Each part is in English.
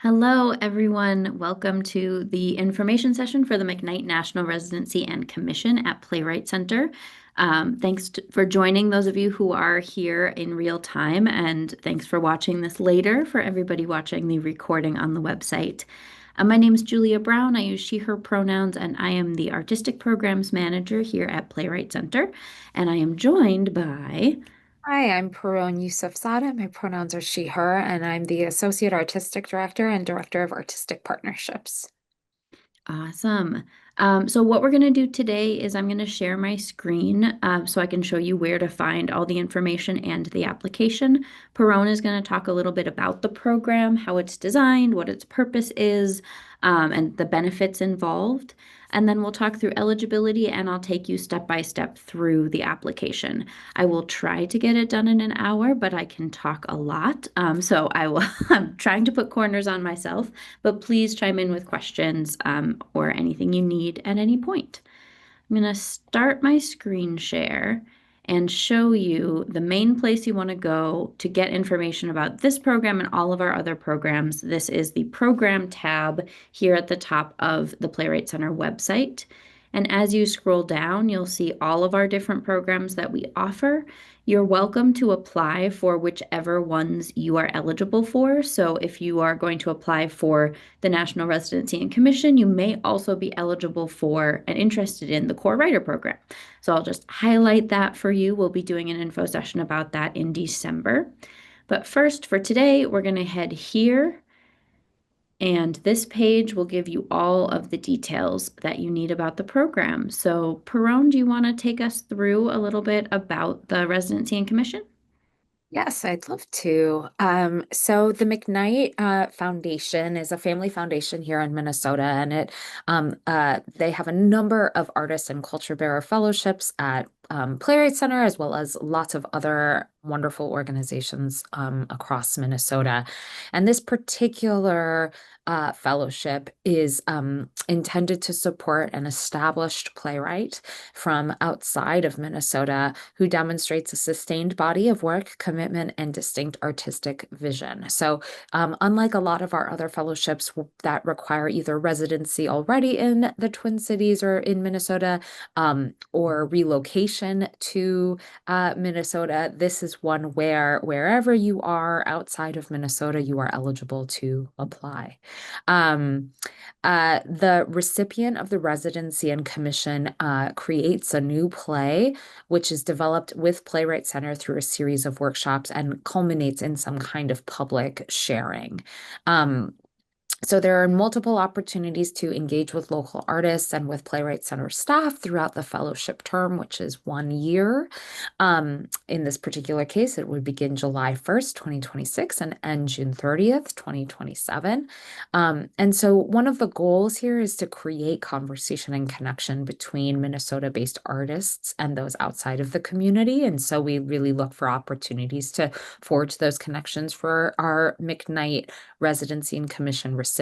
Hello, everyone. Welcome to the information session for the McKnight National Residency and Commission at Playwrights Center. For joining those of you who are here in real time, and thanks for watching this later for everybody watching the recording on the website. My name is Julia Brown. I use she, her pronouns, and I am the Artistic Programs Manager here at Playwright Center. And I am joined by Hi, I'm Pirronne Yousefzadeh. My pronouns are she, her, and I'm the Associate Artistic Director and Director of Artistic Partnerships. Awesome. So what we're going to do today is I'm going to share my screen so I can show you where to find all the information and the application. Pirronne is going to talk a little bit about the program, how it's designed, what its purpose is, and the benefits involved. And then we'll talk through eligibility and I'll take you step by step through the application. I will try to get it done in an hour, but I can talk a lot. So I'm trying to put corners on myself, but please chime in with questions or anything you need at any point. I'm going to start my screen share and show you the main place you want to go to get information about this program and all of our other programs. This is the program tab here at the top of the Playwright Center website. And as you scroll down, you'll see all of our different programs that we offer. You're welcome to apply for whichever ones you are eligible for. So if you are going to apply for the National Residency and Commission, you may also be eligible for and interested in the Core Writer Program. So I'll just highlight that for you. We'll be doing an info session about that in December. But first, for today, we're going to head here. And this page will give you all of the details that you need about the program. So, Pirronne, do you want to take us through a little bit about the Residency and Commission? Yes, I'd love to. So the McKnight Foundation is a family foundation here in Minnesota, and they have a number of artists and culture bearer fellowships at Playwright Center, as well as lots of other wonderful organizations across Minnesota. And this particular fellowship is intended to support an established playwright from outside of Minnesota who demonstrates a sustained body of work, commitment, and distinct artistic vision. So, unlike a lot of our other fellowships that require either residency already in the Twin Cities or in Minnesota, or relocation to Minnesota, this is one where wherever you are outside of Minnesota, you are eligible to apply. Um, the recipient of the Residency and Commission creates a new play, which is developed with Playwright Center through a series of workshops and culminates in some kind of public sharing. So there are multiple opportunities to engage with local artists and with Playwright Center staff throughout the fellowship term, which is 1 year. In this particular case, it would begin July 1st, 2026 and end June 30th, 2027. And so one of the goals here is to create conversation and connection between Minnesota-based artists and those outside of the community. And so we really look for opportunities to forge those connections for our McKnight Residency and Commission recipient.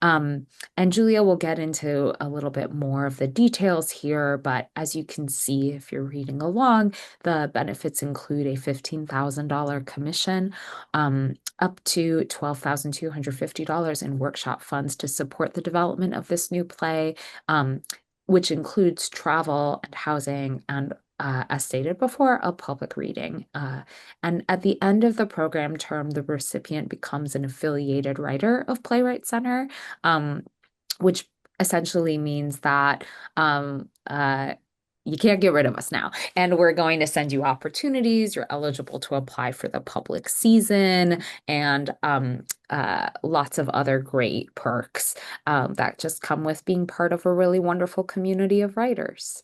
And Julia will get into a little bit more of the details here, but as you can see, if you're reading along, the benefits include a $15,000 commission, up to $12,250 in workshop funds to support the development of this new play, which includes travel and housing and as stated before, a public reading. And at the end of the program term, the recipient becomes an affiliated writer of Playwright Center, which essentially means that you can't get rid of us now. And we're going to send you opportunities. You're eligible to apply for the public season and lots of other great perks that just come with being part of a really wonderful community of writers.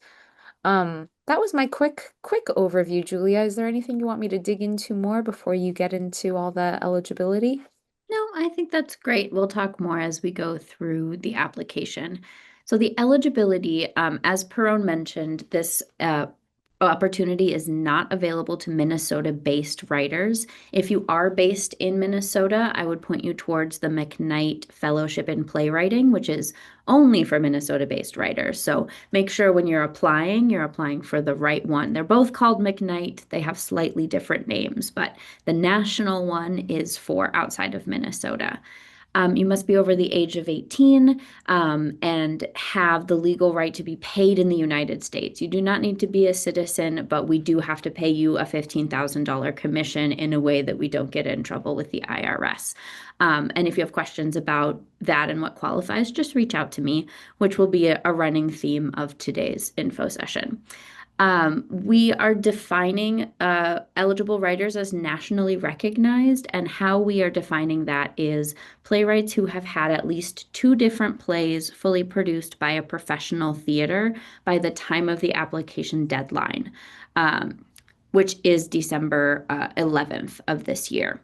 That was my quick overview, Julia. Is there anything you want me to dig into more before you get into all the eligibility? No, I think that's great. We'll talk more as we go through the application. So the eligibility, as Pirronne mentioned, this opportunity is not available to Minnesota-based writers. If you are based in Minnesota, I would point you towards the McKnight Fellowship in Playwriting, which is only for Minnesota-based writers. So make sure when you're applying for the right one. They're both called McKnight. They have slightly different names, but the national one is for outside of Minnesota. You must be over the age of 18 and have the legal right to be paid in the United States. You do not need to be a citizen, but we do have to pay you a $15,000 commission in a way that we don't get in trouble with the IRS. And if you have questions about that and what qualifies, just reach out to me, which will be a running theme of today's info session. We are defining eligible writers as nationally recognized, and how we are defining that is playwrights who have had at least two different plays fully produced by a professional theater by the time of the application deadline, which is December 11th of this year.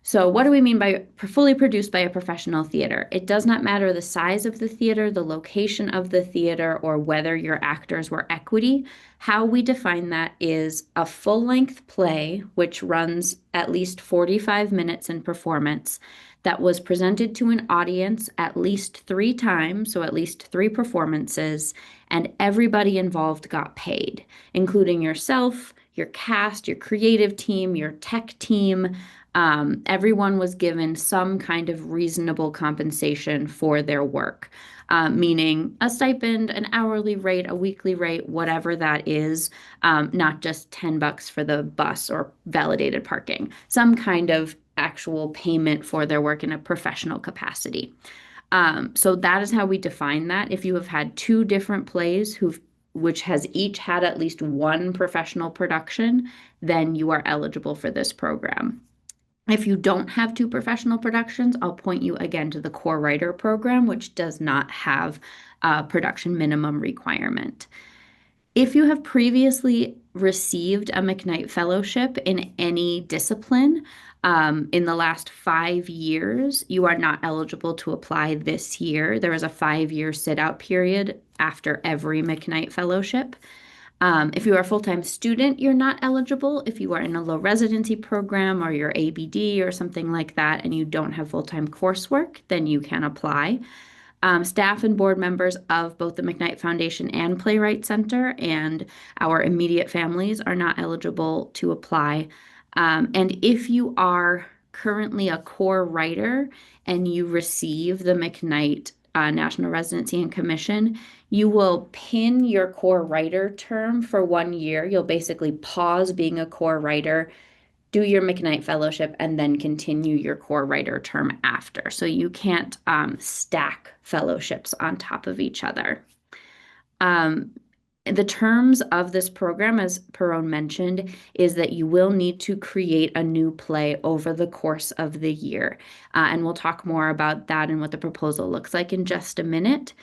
So what do we mean by fully produced by a professional theater? It does not matter the size of the theater, the location of the theater, or whether your actors were equity. How we define that is a full-length play, which runs at least 45 minutes in performance, that was presented to an audience at least 3 times, so at least 3 performances, and everybody involved got paid, including yourself, your cast, your creative team, your tech team. Everyone was given some kind of reasonable compensation for their work, meaning a stipend, an hourly rate, a weekly rate, whatever that is, not just $10 for the bus or validated parking, some kind of actual payment for their work in a professional capacity. So that is how we define that. If you have had two different plays which has each had at least one professional production, then you are eligible for this program. If you don't have two professional productions, I'll point you again to the Core Writer program, which does not have a production minimum requirement. If you have previously received a McKnight Fellowship in any discipline in the last 5 years, you are not eligible to apply this year. There is a 5-year sit-out period after every McKnight Fellowship. If you are a full-time student, you're not eligible. If you are in a low residency program or your ABD or something like that and you don't have full-time coursework, then you can apply. Staff and board members of both the McKnight Foundation and Playwrights Center and our immediate families are not eligible to apply. And if you are currently a core writer and you receive the McKnight National Residency and Commission, you will pin your core writer term for 1 year. You'll basically pause being a core writer, do your McKnight Fellowship, and then continue your core writer term after. So you can't stack fellowships on top of each other. The terms of this program, as Pirronne mentioned, is that you will need to create a new play over the course of the year. And we'll talk more about that and what the proposal looks like in just a minute.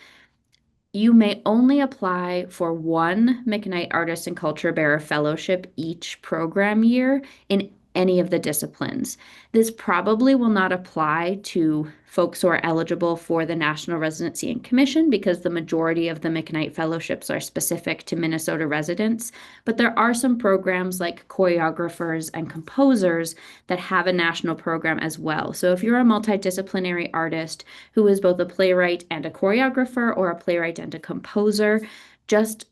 You may only apply for one McKnight Artist and Culture Bearer Fellowship each program year in any of the disciplines. This probably will not apply to folks who are eligible for the National Residency and Commission because the majority of the McKnight Fellowships are specific to Minnesota residents, but there are some programs like choreographers and composers that have a national program as well. So if you're a multidisciplinary artist who is both a playwright and a choreographer or a playwright and a composer, just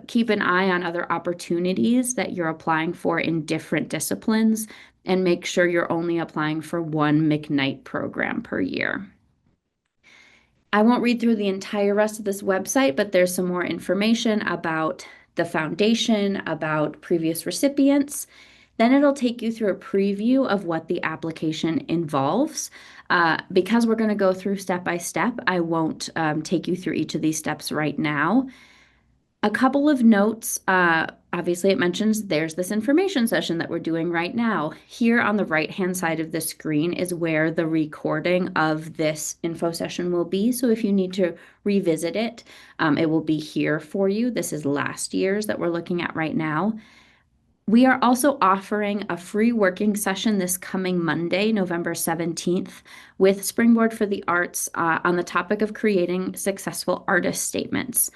keep an eye on other opportunities that you're applying for in different disciplines and make sure you're only applying for one McKnight program per year. I won't read through the entire rest of this website, but there's some more information about the foundation, about previous recipients. Then it'll take you through a preview of what the application involves. Because we're going to go through step by step, I won't take you through each of these steps right now. A couple of notes, obviously it mentions there's this information session that we're doing right now. Here on the right-hand side of the screen is where the recording of this info session will be. So if you need to revisit it, it will be here for you. This is last year's that we're looking at right now. We are also offering a free working session this coming Monday, November 17th, with Springboard for the Arts on the topic of creating successful artist statements.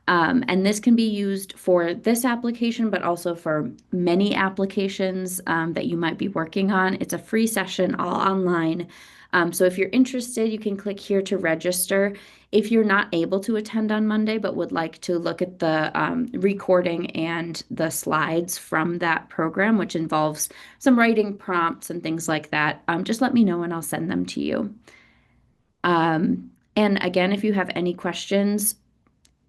And this can be used for this application, but also for many applications that you might be working on. It's a free session, all online. So if you're interested, you can click here to register. If you're not able to attend on Monday, but would like to look at the recording and the slides from that program, which involves some writing prompts and things like that, just let me know and I'll send them to you. And again, if you have any questions,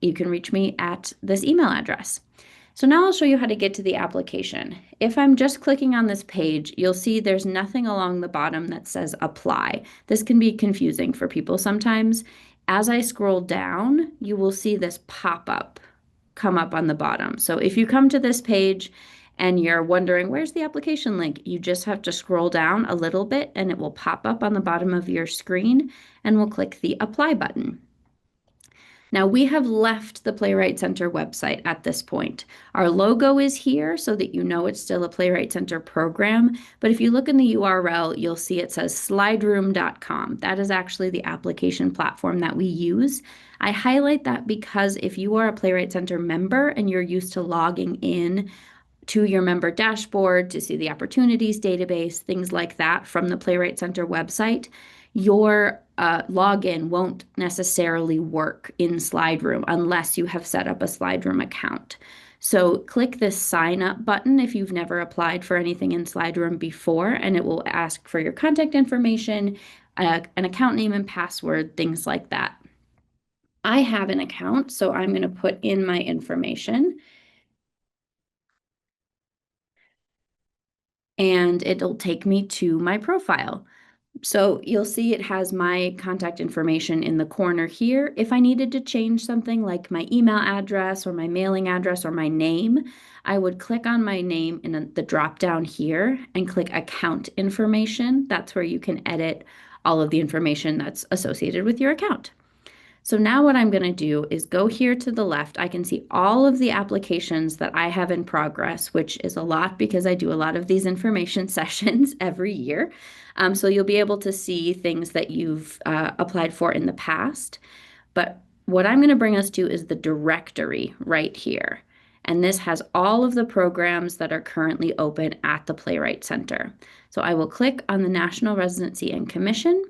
you can reach me at this email address. So now I'll show you how to get to the application. If I'm just clicking on this page, you'll see there's nothing along the bottom that says apply. This can be confusing for people sometimes. As I scroll down, you will see this pop-up come up on the bottom. So if you come to this page and you're wondering, where's the application link? You just have to scroll down a little bit and it will pop up on the bottom of your screen and we'll click the apply button. Now we have left the Playwright Center website at this point. Our logo is here so that you know it's still a Playwright Center program, but if you look in the URL, you'll see it says slideroom.com. That is actually the application platform that we use. I highlight that because if you are a Playwright Center member and you're used to logging in to your member dashboard to see the opportunities database, things like that from the Playwright Center website, your login won't necessarily work in SlideRoom unless you have set up a SlideRoom account. So click this sign up button if you've never applied for anything in SlideRoom before, and it will ask for your contact information, an account name and password, things like that. I have an account, so I'm going to put in my information. And it'll take me to my profile. So you'll see it has my contact information in the corner here. If I needed to change something like my email address or my mailing address or my name, I would click on my name in the drop down here and click account information. That's where you can edit all of the information that's associated with your account. So now what I'm going to do is go here to the left. I can see all of the applications that I have in progress, which is a lot because I do a lot of these information sessions every year. So you'll be able to see things that you've applied for in the past. But what I'm going to bring us to is the directory right here. And this has all of the programs that are currently open at the Playwright Center. So I will click on the National Residency and Commission,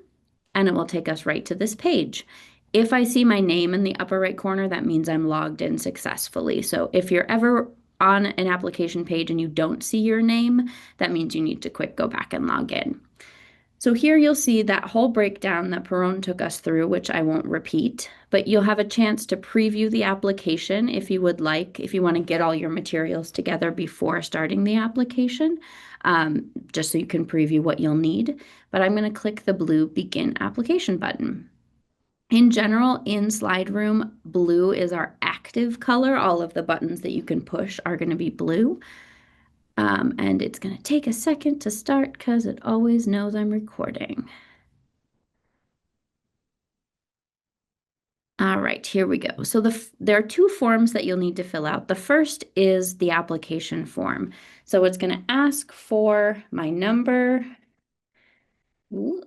and it will take us right to this page. If I see my name in the upper right corner, that means I'm logged in successfully. So if you're ever on an application page and you don't see your name, that means you need to quick go back and log in. So here you'll see that whole breakdown that Pirronne took us through, which I won't repeat, but you'll have a chance to preview the application if you would like, if you want to get all your materials together before starting the application, just so you can preview what you'll need. But I'm going to click the blue Begin Application button. In general, in SlideRoom, blue is our active color. All of the buttons that you can push are going to be blue. And it's going to take a second to start because it always knows I'm recording. All right, here we go. So there are two forms that you'll need to fill out. The first is the application form. So it's going to ask for my number. Ooh,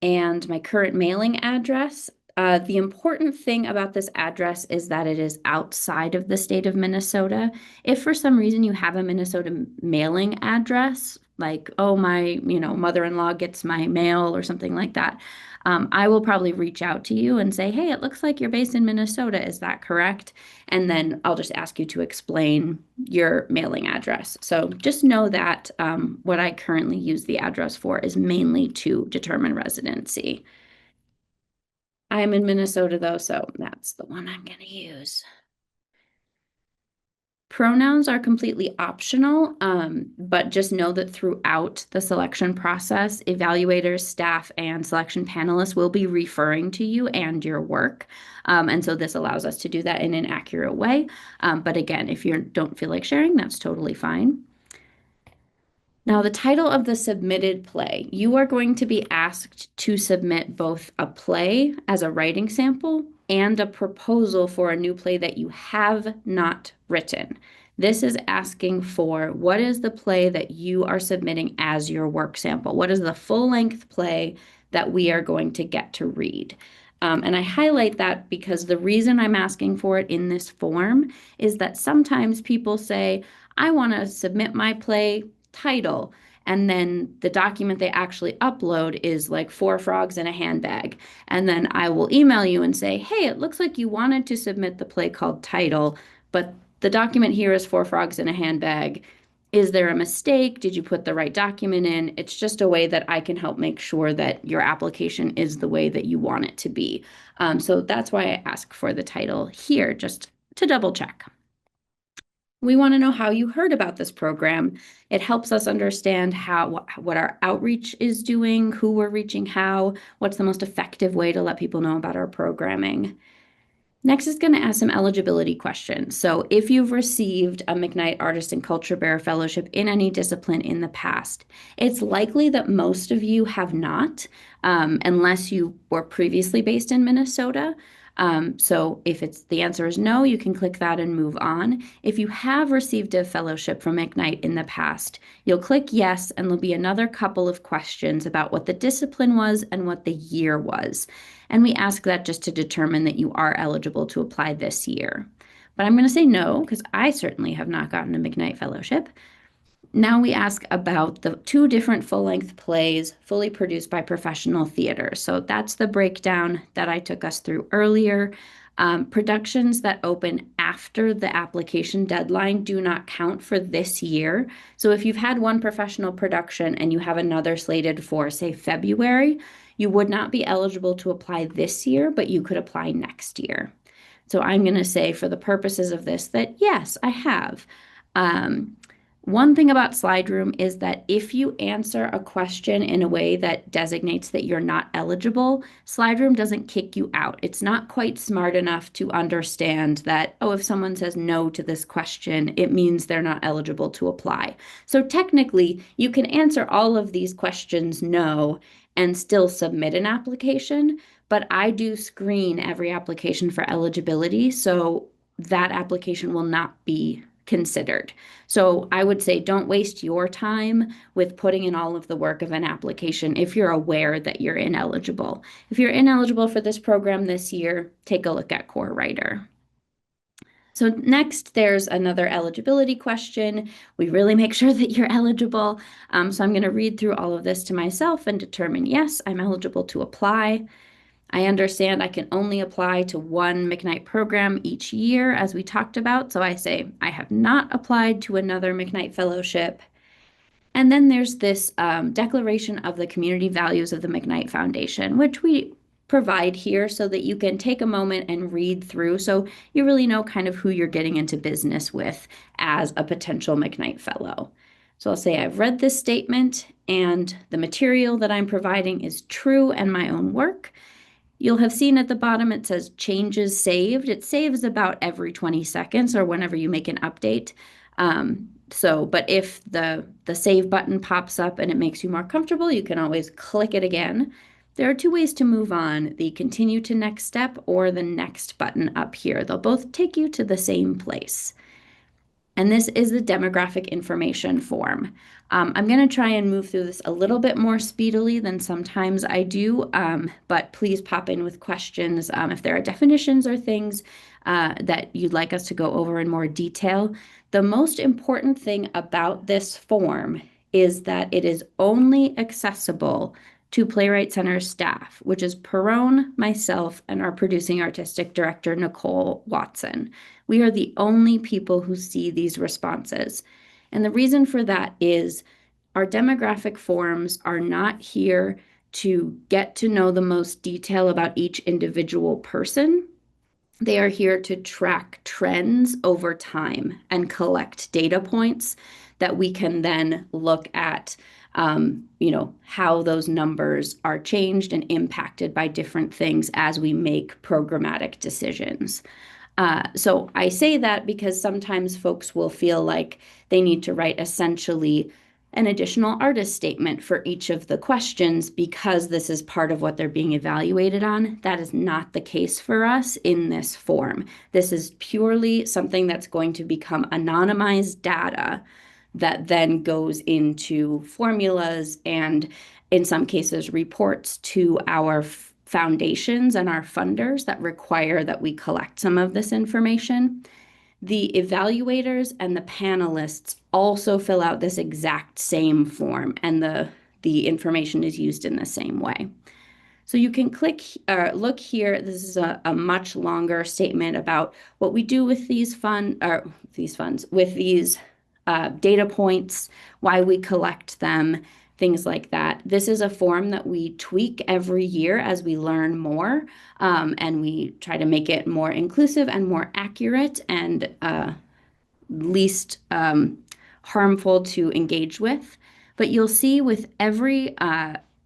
and my current mailing address. The important thing about this address is that it is outside of the state of Minnesota. If for some reason you have a Minnesota mailing address, like, oh, my, mother-in-law gets my mail or something like that, I will probably reach out to you and say, hey, it looks like you're based in Minnesota. Is that correct? And then I'll just ask you to explain your mailing address. So just know that what I currently use the address for is mainly to determine residency. I'm in Minnesota though, so that's the one I'm going to use. Pronouns are completely optional, but just know that throughout the selection process, evaluators, staff, and selection panelists will be referring to you and your work. And so this allows us to do that in an accurate way. But again, if you don't feel like sharing, that's totally fine. Now, the title of the submitted play, you are going to be asked to submit both a play as a writing sample and a proposal for a new play that you have not written. This is asking for what is the play that you are submitting as your work sample? What is the full-length play that we are going to get to read? And I highlight that because the reason I'm asking for it in this form is that sometimes people say, I want to submit my play title, and then the document they actually upload is like 4 frogs in a handbag. And then I will email you and say, hey, it looks like you wanted to submit the play called Title, but the document here is 4 frogs in a handbag. Is there a mistake? Did you put the right document in? It's just a way that I can help make sure that your application is the way that you want it to be. So that's why I ask for the title here, just to double check. We want to know how you heard about this program. It helps us understand what our outreach is doing, who we're reaching how, what's the most effective way to let people know about our programming. Next is going to ask some eligibility questions. So if you've received a McKnight Artist and Culture Bearer Fellowship in any discipline in the past, it's likely that most of you have not, unless you were previously based in Minnesota. So if the answer is no, you can click that and move on. If you have received a fellowship from McKnight in the past, you'll click yes, and there'll be another couple of questions about what the discipline was and what the year was. And we ask that just to determine that you are eligible to apply this year. But I'm going to say no, because I certainly have not gotten a McKnight Fellowship. Now we ask about the two different full-length plays fully produced by professional theater. So that's the breakdown that I took us through earlier. Productions that open after the application deadline do not count for this year. So if you've had one professional production and you have another slated for, say, February, you would not be eligible to apply this year, but you could apply next year. So I'm going to say for the purposes of this that yes, I have. One thing about Slide Room is that if you answer a question in a way that designates that you're not eligible, Slide Room doesn't kick you out. It's not quite smart enough to understand that, oh, if someone says no to this question, it means they're not eligible to apply. So technically, you can answer all of these questions no and still submit an application, but I do screen every application for eligibility, so that application will not be considered. So I would say don't waste your time with putting in all of the work of an application if you're aware that you're ineligible. If you're ineligible for this program this year, take a look at Core Writer. So next, there's another eligibility question. We really make sure that you're eligible. So I'm going to read through all of this to myself and determine, yes, I'm eligible to apply. I understand I can only apply to one McKnight program each year, as we talked about. So I say I have not applied to another McKnight Fellowship. And then there's this declaration of the community values of the McKnight Foundation, which we provide here so that you can take a moment and read through so you really know kind of who you're getting into business with as a potential McKnight Fellow. So I'll say I've read this statement and the material that I'm providing is true and my own work. You'll have seen at the bottom it says changes saved. It saves about every 20 seconds or whenever you make an update. But if the save button pops up and it makes you more comfortable, you can always click it again. There are two ways to move on, the continue to next step or the next button up here. They'll both take you to the same place. And this is the demographic information form. I'm going to try and move through this a little bit more speedily than sometimes I do, but please pop in with questions if there are definitions or things that you'd like us to go over in more detail. The most important thing about this form is that it is only accessible to Playwrights Center staff, which is Pirronne, myself, and our producing artistic director, Nicole Watson. We are the only people who see these responses. And the reason for that is our demographic forms are not here to get to know the most detail about each individual person. They are here to track trends over time and collect data points that we can then look at, how those numbers are changed and impacted by different things as we make programmatic decisions. So I say that because sometimes folks will feel like they need to write essentially an additional artist statement for each of the questions because this is part of what they're being evaluated on. That is not the case for us in this form. This is purely something that's going to become anonymized data that then goes into formulas and in some cases reports to our foundations and our funders that require that we collect some of this information. The evaluators and the panelists also fill out this exact same form, and the information is used in the same way. So you can look here. This is a much longer statement about what we do with these funds, with these data points, why we collect them, things like that. This is a form that we tweak every year as we learn more, and we try to make it more inclusive and more accurate and least harmful to engage with. But you'll see with every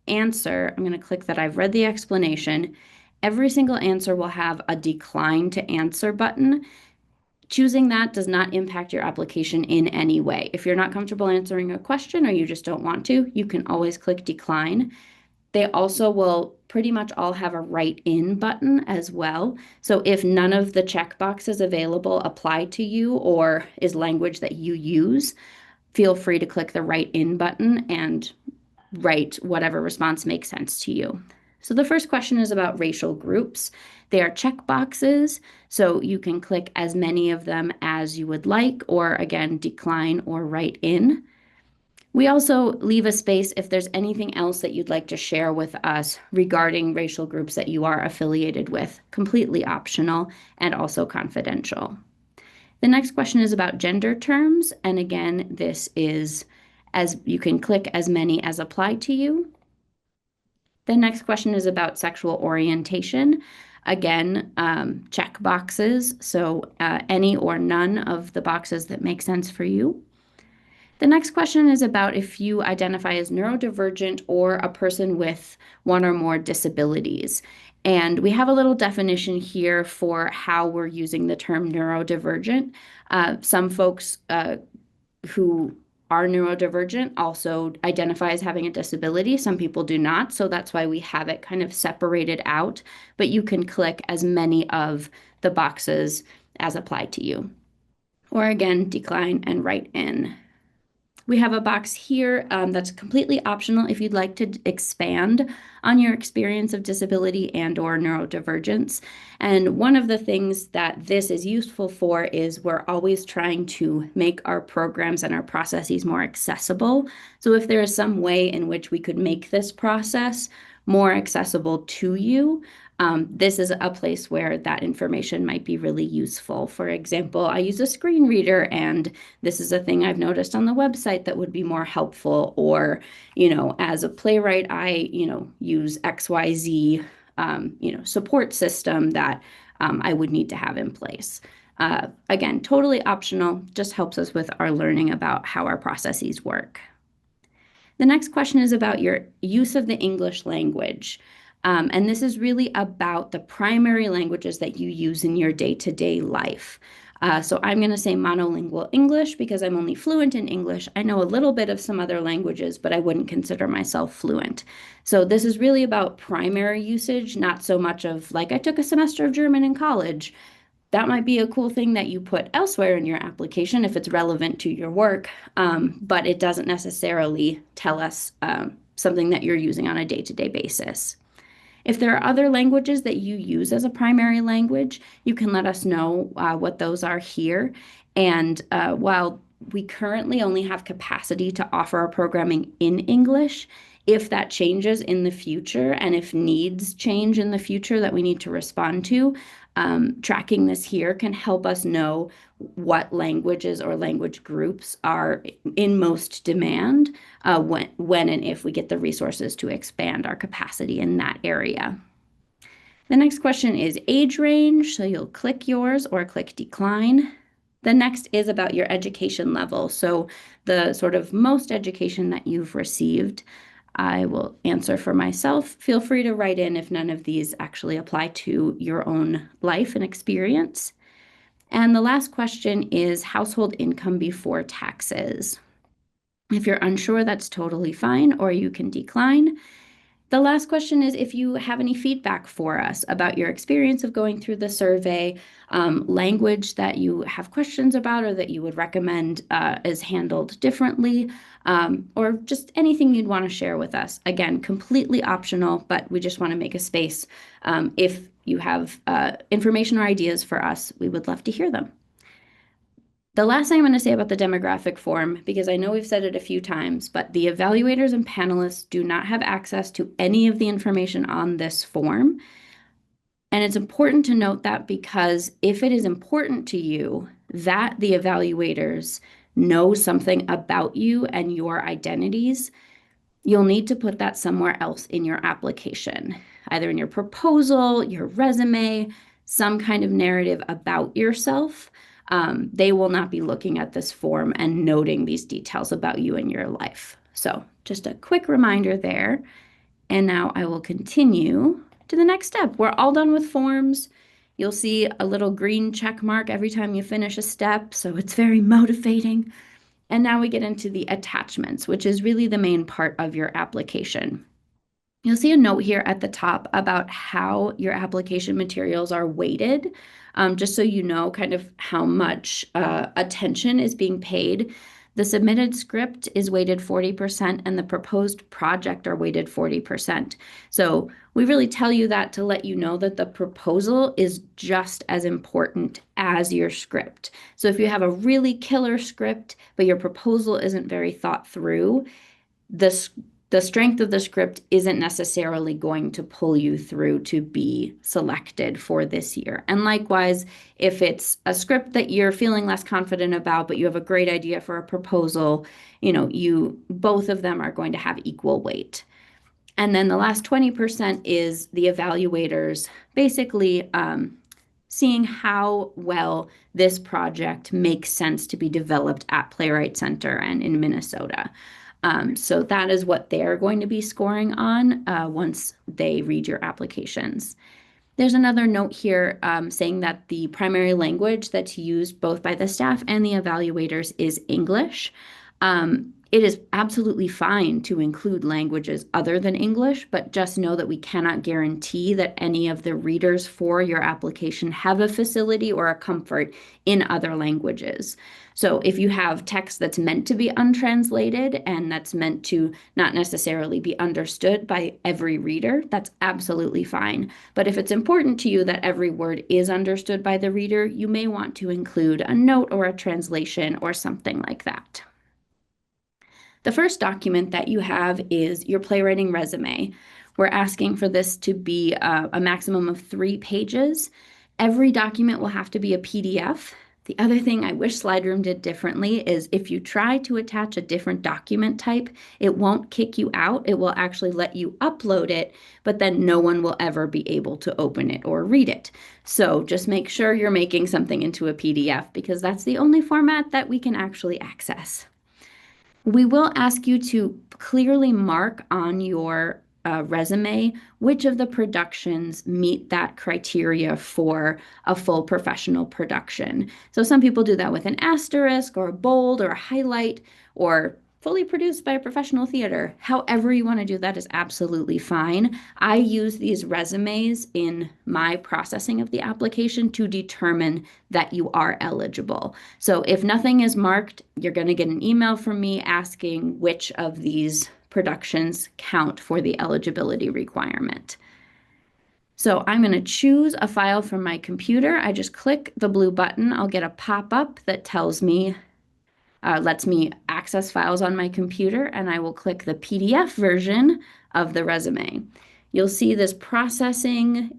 answer, I'm going to click that I've read the explanation. Every single answer will have a decline to answer button. Choosing that does not impact your application in any way. If you're not comfortable answering a question or you just don't want to, you can always click decline. They also will pretty much all have a write in button as well. So if none of the checkboxes available apply to you or is language that you use, feel free to click the write in button and write whatever response makes sense to you. So the first question is about racial groups. They are checkboxes, so you can click as many of them as you would like, or again, decline or write in. We also leave a space if there's anything else that you'd like to share with us regarding racial groups that you are affiliated with, completely optional and also confidential. The next question is about gender terms, and again, this is as you can click as many as apply to you. The next question is about sexual orientation. Again, check boxes, so any or none of the boxes that make sense for you. The next question is about if you identify as neurodivergent or a person with one or more disabilities. And we have a little definition here for how we're using the term neurodivergent. Some folks who are neurodivergent also identify as having a disability. Some people do not, so that's why we have it kind of separated out. But you can click as many of the boxes as apply to you. Or again, decline and write in. We have a box here that's completely optional if you'd like to expand on your experience of disability and or neurodivergence. And one of the things that this is useful for is we're always trying to make our programs and our processes more accessible. So if there is some way in which we could make this process more accessible to you, this is a place where that information might be really useful. For example, I use a screen reader, and this is a thing I've noticed on the website that would be more helpful. Or, as a playwright, I, use XYZ, support system that I would need to have in place. Again, totally optional, just helps us with our learning about how our processes work. The next question is about your use of the English language. And this is really about the primary languages that you use in your day-to-day life. So I'm going to say monolingual English because I'm only fluent in English. I know a little bit of some other languages, but I wouldn't consider myself fluent. So this is really about primary usage, not so much of like I took a semester of German in college. That might be a cool thing that you put elsewhere in your application if it's relevant to your work, but it doesn't necessarily tell us something that you're using on a day-to-day basis. If there are other languages that you use as a primary language, you can let us know what those are here. And while we currently only have capacity to offer our programming in English, if that changes in the future and if needs change in the future that we need to respond to, tracking this here can help us know what languages or language groups are in most demand when and if we get the resources to expand our capacity in that area. The next question is age range, so you'll click yours or click decline. The next is about your education level, so the sort of most education that you've received. I will answer for myself. Feel free to write in if none of these actually apply to your own life and experience. And the last question is household income before taxes. If you're unsure, that's totally fine, or you can decline. The last question is if you have any feedback for us about your experience of going through the survey, language that you have questions about or that you would recommend is handled differently, or just anything you'd want to share with us. Again, completely optional, but we just want to make a space. If you have information or ideas for us, we would love to hear them. The last thing I'm going to say about the demographic form, because I know we've said it a few times, but the evaluators and panelists do not have access to any of the information on this form. And it's important to note that because if it is important to you that the evaluators know something about you and your identities, you'll need to put that somewhere else in your application, either in your proposal, your resume, some kind of narrative about yourself. They will not be looking at this form and noting these details about you and your life. So, just a quick reminder there. And now I will continue to the next step. We're all done with forms. You'll see a little green check mark every time you finish a step, so it's very motivating. And now we get into the attachments, which is really the main part of your application. You'll see a note here at the top about how your application materials are weighted, just so you know kind of how much attention is being paid. The submitted script is weighted 40% and the proposed project are weighted 40%. So we really tell you that to let you know that the proposal is just as important as your script. So if you have a really killer script, but your proposal isn't very thought through, the strength of the script isn't necessarily going to pull you through to be selected for this year. And likewise, if it's a script that you're feeling less confident about, but you have a great idea for a proposal, both of them are going to have equal weight. And then the last 20% is the evaluators basically seeing how well this project makes sense to be developed at Playwrights Center and in Minnesota. So that is what they're going to be scoring on once they read your applications. There's another note here saying that the primary language that's used both by the staff and the evaluators is English. It is absolutely fine to include languages other than English, but just know that we cannot guarantee that any of the readers for your application have a facility or a comfort in other languages. So if you have text that's meant to be untranslated and that's meant to not necessarily be understood by every reader, that's absolutely fine. But if it's important to you that every word is understood by the reader, you may want to include a note or a translation or something like that. The first document that you have is your playwriting resume. We're asking for this to be a maximum of 3 pages. Every document will have to be a PDF. The other thing I wish SlideRoom did differently is if you try to attach a different document type, it won't kick you out. It will actually let you upload it, but then no one will ever be able to open it or read it. So just make sure you're making something into a PDF because that's the only format that we can actually access. We will ask you to clearly mark on your resume which of the productions meet that criteria for a full professional production. So some people do that with an asterisk or a bold or a highlight or fully produced by a professional theater. However you want to do that is absolutely fine. I use these resumes in my processing of the application to determine that you are eligible. So if nothing is marked, you're going to get an email from me asking which of these productions count for the eligibility requirement. So I'm going to choose a file from my computer. I just click the blue button. I'll get a pop-up that tells me lets me access files on my computer, and I will click the PDF version of the resume. You'll see this processing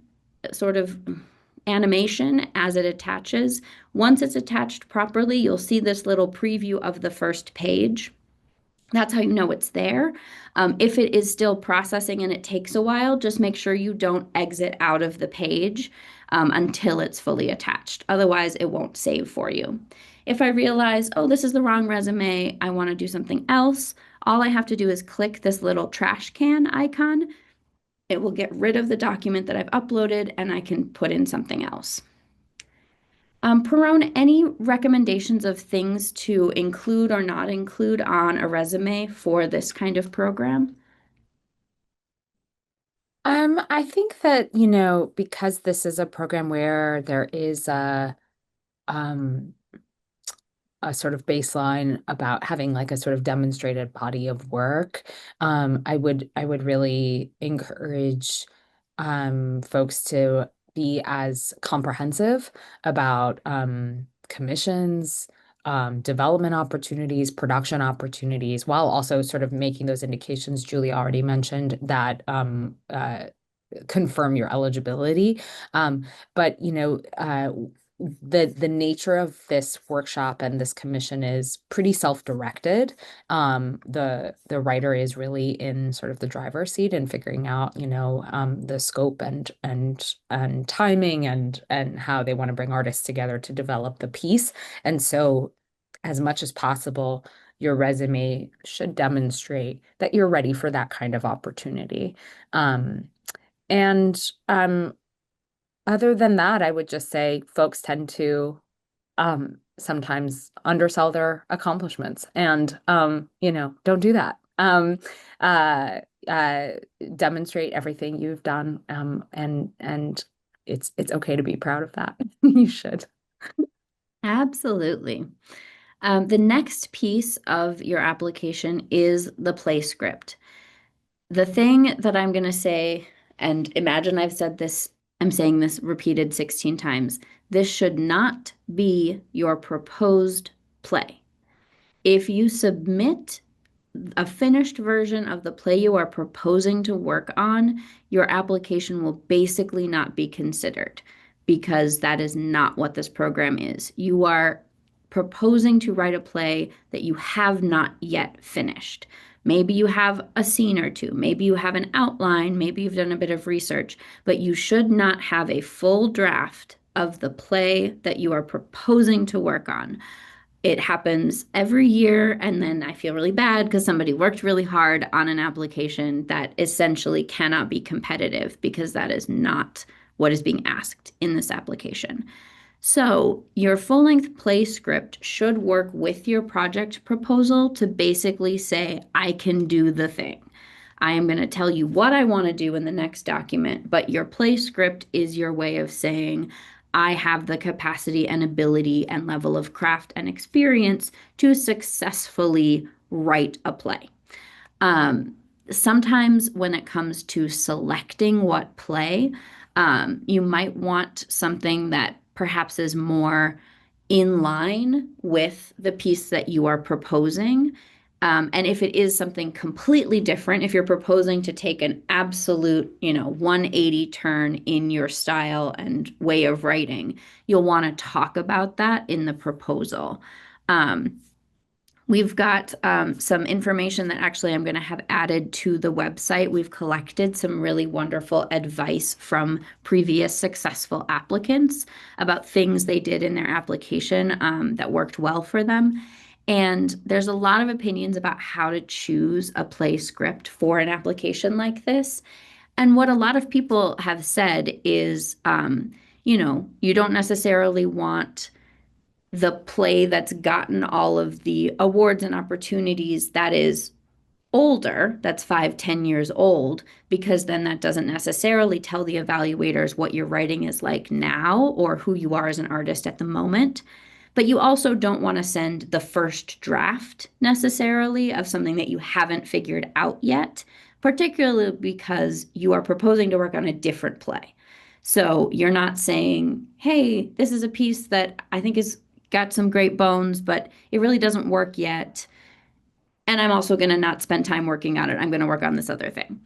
sort of animation as it attaches. Once it's attached properly, you'll see this little preview of the first page. That's how you know it's there. If it is still processing and it takes a while, just make sure you don't exit out of the page until it's fully attached. Otherwise, it won't save for you. If I realize, oh, this is the wrong resume, I want to do something else, all I have to do is click this little trash can icon. It will get rid of the document that I've uploaded and I can put in something else. Pirronne, any recommendations of things to include or not include on a resume for this kind of program? I think that, because this is a program where there is um, a sort of baseline about having like a sort of demonstrated body of work, I would really encourage folks to be as comprehensive about commissions, development opportunities, production opportunities, while also sort of making those indications Julie already mentioned that confirm your eligibility. But the nature of this workshop and this commission is pretty self-directed. The writer is really in sort of the driver's seat and figuring out, the scope and timing and how they want to bring artists together to develop the piece. And so, as much as possible, your resume should demonstrate that you're ready for that kind of opportunity. Um, and Other than that, I would just say folks tend to sometimes undersell their accomplishments and don't do that. Uh, uh, Demonstrate everything you've done, and it's okay to be proud of that. You should. Absolutely. The next piece of your application is the play script. The thing that I'm going to say, and imagine I've said this, I'm saying this repeated 16 times. This should not be your proposed play. If you submit a finished version of the play you are proposing to work on, your application will basically not be considered because that is not what this program is. You are proposing to write a play that you have not yet finished. Maybe you have a scene or two, maybe you have an outline, maybe you've done a bit of research, but you should not have a full draft of the play that you are proposing to work on. It happens every year, and then I feel really bad because somebody worked really hard on an application that essentially cannot be competitive because that is not what is being asked in this application. So, your full length play script should work with your project proposal to basically say, I can do the thing. I am going to tell you what I want to do in the next document, but your play script is your way of saying, I have the capacity and ability and level of craft and experience to successfully write a play. Um, Sometimes when it comes to selecting what play, you might want something that perhaps is more in line with the piece that you are proposing. And if it is something completely different, if you're proposing to take an absolute, 180 turn in your style and way of writing, you'll want to talk about that in the proposal. Um, We've got some information that actually I'm going to have added to the website. We've collected some really wonderful advice from previous successful applicants about things they did in their application that worked well for them. And there's a lot of opinions about how to choose a play script for an application like this. And what a lot of people have said is, you don't necessarily want the play that's gotten all of the awards and opportunities that is older, that's 5, 10 years old, because then that doesn't necessarily tell the evaluators what your writing is like now or who you are as an artist at the moment. But you also don't want to send the first draft necessarily of something that you haven't figured out yet, particularly because you are proposing to work on a different play. So you're not saying, hey, this is a piece that I think is got some great bones, but it really doesn't work yet. And I'm also going to not spend time working on it. I'm going to work on this other thing.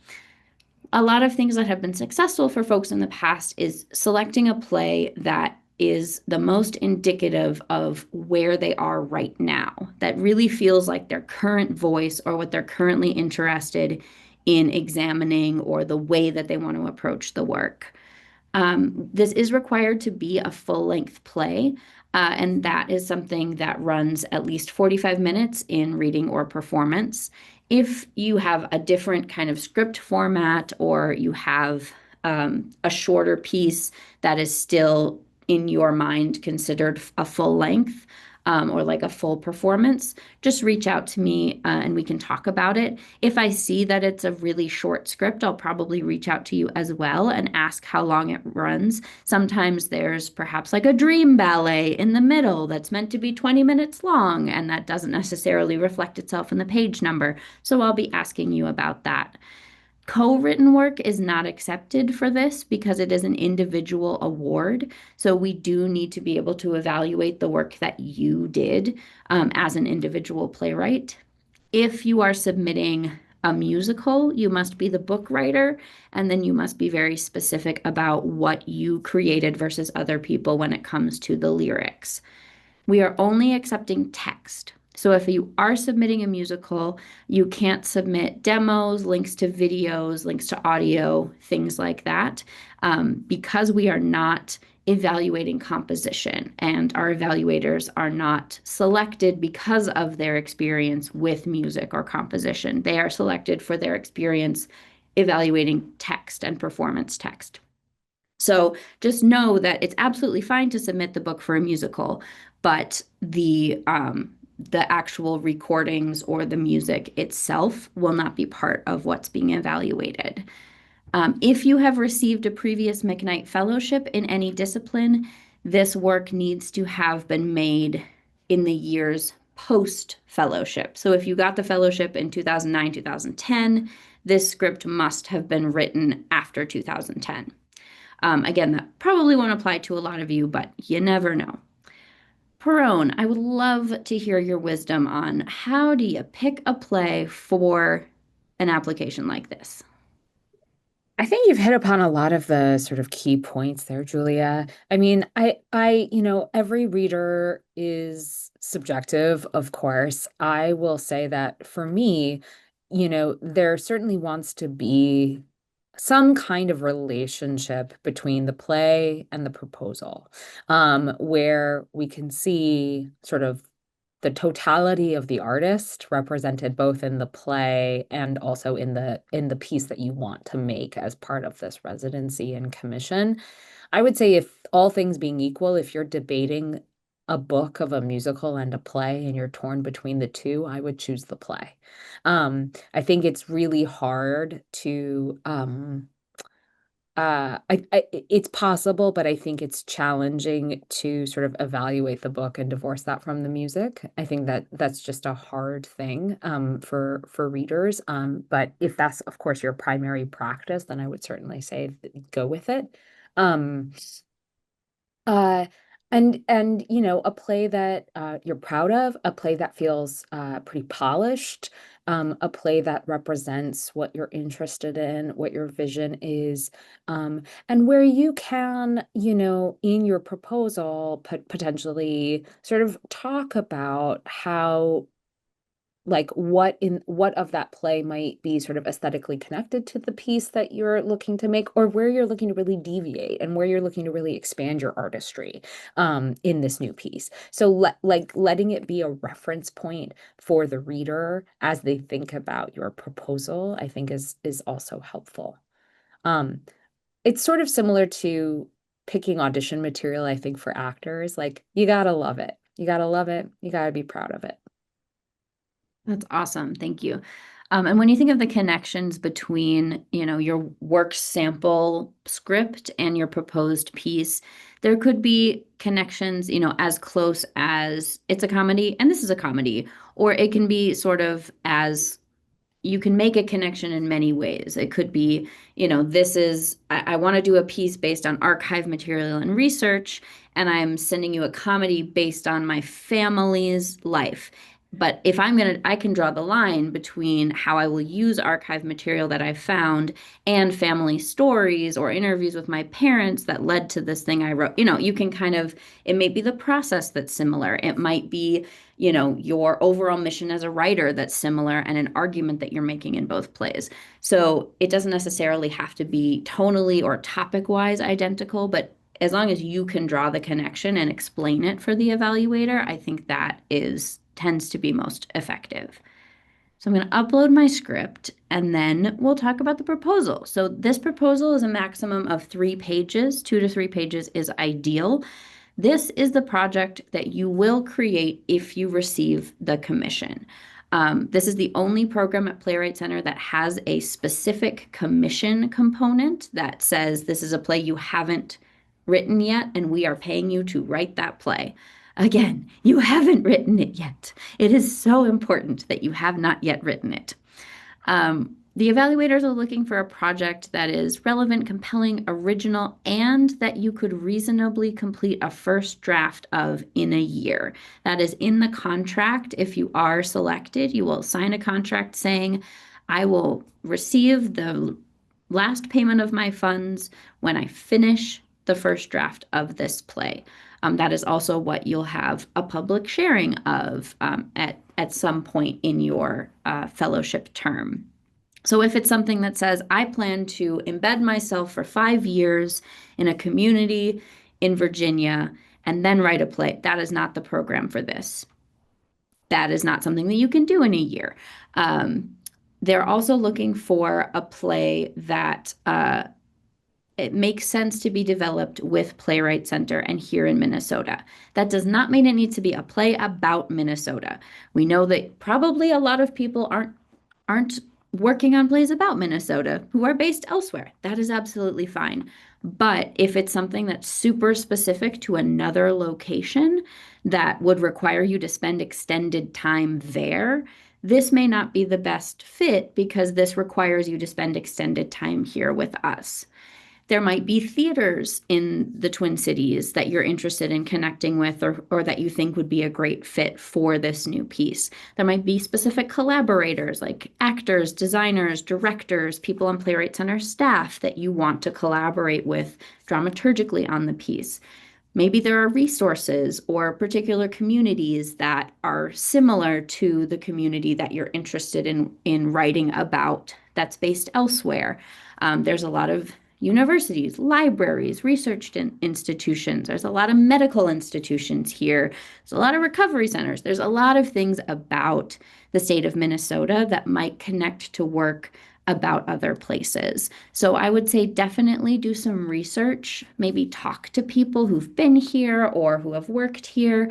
A lot of things that have been successful for folks in the past is selecting a play that is the most indicative of where they are right now, that really feels like their current voice or what they're currently interested in examining or the way that they want to approach the work. This is required to be a full-length play, and that is something that runs at least 45 minutes in reading or performance. If you have a different kind of script format or you have a shorter piece that is still in your mind considered a full length, or like a full performance, just reach out to me and we can talk about it. If I see that it's a really short script, I'll probably reach out to you as well and ask how long it runs. Sometimes there's perhaps like a dream ballet in the middle that's meant to be 20 minutes long, and that doesn't necessarily reflect itself in the page number. So I'll be asking you about that. Co-written work is not accepted for this because it is an individual award. So we do need to be able to evaluate the work that you did as an individual playwright. If you are submitting a musical, you must be the book writer, and then you must be very specific about what you created versus other people when it comes to the lyrics. We are only accepting text. So if you are submitting a musical, you can't submit demos, links to videos, links to audio, things like that, because we are not evaluating composition and our evaluators are not selected because of their experience with music or composition. They are selected for their experience evaluating text and performance text. So just know that it's absolutely fine to submit the book for a musical, but the actual recordings or the music itself will not be part of what's being evaluated. If you have received a previous McKnight Fellowship in any discipline, this work needs to have been made in the years post fellowship. So if you got the fellowship in 2009, 2010, this script must have been written after 2010. Again, that probably won't apply to a lot of you, but you never know. Pirronne, I would love to hear your wisdom on how do you pick a play for an application like this? I think you've hit upon a lot of the sort of key points there, Julia. I mean, every reader is subjective, of course. I will say that for me, there certainly wants to be some kind of relationship between the play and the proposal, where we can see sort of the totality of the artist represented both in the play and also in the piece that you want to make as part of this residency and commission. I would say if all things being equal, if you're debating a book of a musical and a play and you're torn between the two, I would choose the play. I think it's really hard to it's possible, but I think it's challenging to sort of evaluate the book and divorce that from the music. I think that that's just a hard thing for readers. But if that's, of course, your primary practice, then I would certainly say go with it. Um, uh, and a play that you're proud of, a play that feels pretty polished, a play that represents what you're interested in, what your vision is, and where you can, in your proposal, potentially sort of talk about how like what of that play might be sort of aesthetically connected to the piece that you're looking to make, or where you're looking to really deviate and where you're looking to really expand your artistry in this new piece. So letting it be a reference point for the reader as they think about your proposal, I think is also helpful. um it's sort of similar to picking audition material, I think, for actors. Like, you gotta love it, you gotta love it, you gotta be proud of it. That's awesome. Thank you. And when you think of the connections between, your work sample script and your proposed piece, there could be connections, as close as it's a comedy and this is a comedy, or it can be sort of as you can make a connection in many ways. It could be, I want to do a piece based on archive material and research, and I'm sending you a comedy based on my family's life. But if I can draw the line between how I will use archive material that I've found and family stories or interviews with my parents that led to this thing I wrote. You can kind of, it may be the process that's similar. It might be your overall mission as a writer that's similar and an argument that you're making in both plays. So it doesn't necessarily have to be tonally or topic wise identical, but as long as you can draw the connection and explain it for the evaluator, I think that tends to be most effective. So I'm going to upload my script and then we'll talk about the proposal. So this proposal is a maximum of 3 pages. 2 to 3 pages is ideal. This is the project that you will create if you receive the commission. This is the only program at Playwrights Center that has a specific commission component that says this is a play you haven't written yet, and we are paying you to write that play. Again, you haven't written it yet. It is so important that you have not yet written it. The evaluators are looking for a project that is relevant, compelling, original, and that you could reasonably complete a first draft of in a year. That is in the contract. If you are selected, you will sign a contract saying, I will receive the last payment of my funds when I finish the first draft of this play. That is also what you'll have a public sharing of at some point in your fellowship term. So if it's something that says, I plan to embed myself for 5 years in a community in Virginia and then write a play, that is not the program for this. That is not something that you can do in a year. Um, they're also looking for a play that it makes sense to be developed with Playwrights Center and here in Minnesota. That does not mean it needs to be a play about Minnesota. We know that probably a lot of people aren't working on plays about Minnesota who are based elsewhere. That is absolutely fine. But if it's something that's super specific to another location that would require you to spend extended time there, this may not be the best fit because this requires you to spend extended time here with us. There might be theaters in the Twin Cities that you're interested in connecting with or that you think would be a great fit for this new piece. There might be specific collaborators like actors, designers, directors, people on Playwright Center staff that you want to collaborate with dramaturgically on the piece. Maybe there are resources or particular communities that are similar to the community that you're interested in writing about that's based elsewhere. There's a lot of universities, libraries, research institutions. There's a lot of medical institutions here. There's a lot of recovery centers. There's a lot of things about the state of Minnesota that might connect to work about other places. So I would say definitely do some research, maybe talk to people who've been here or who have worked here.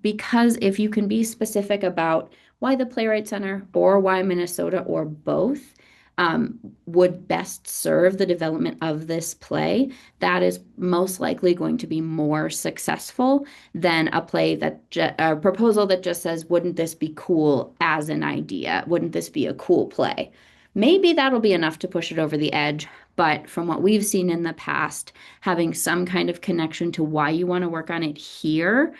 Because if you can be specific about why the Playwright Center or why Minnesota or both, would best serve the development of this play, that is most likely going to be more successful than a play that a proposal that just says, wouldn't this be cool as an idea? Wouldn't this be a cool play? Maybe that'll be enough to push it over the edge. But from what we've seen in the past, having some kind of connection to why you want to work on it here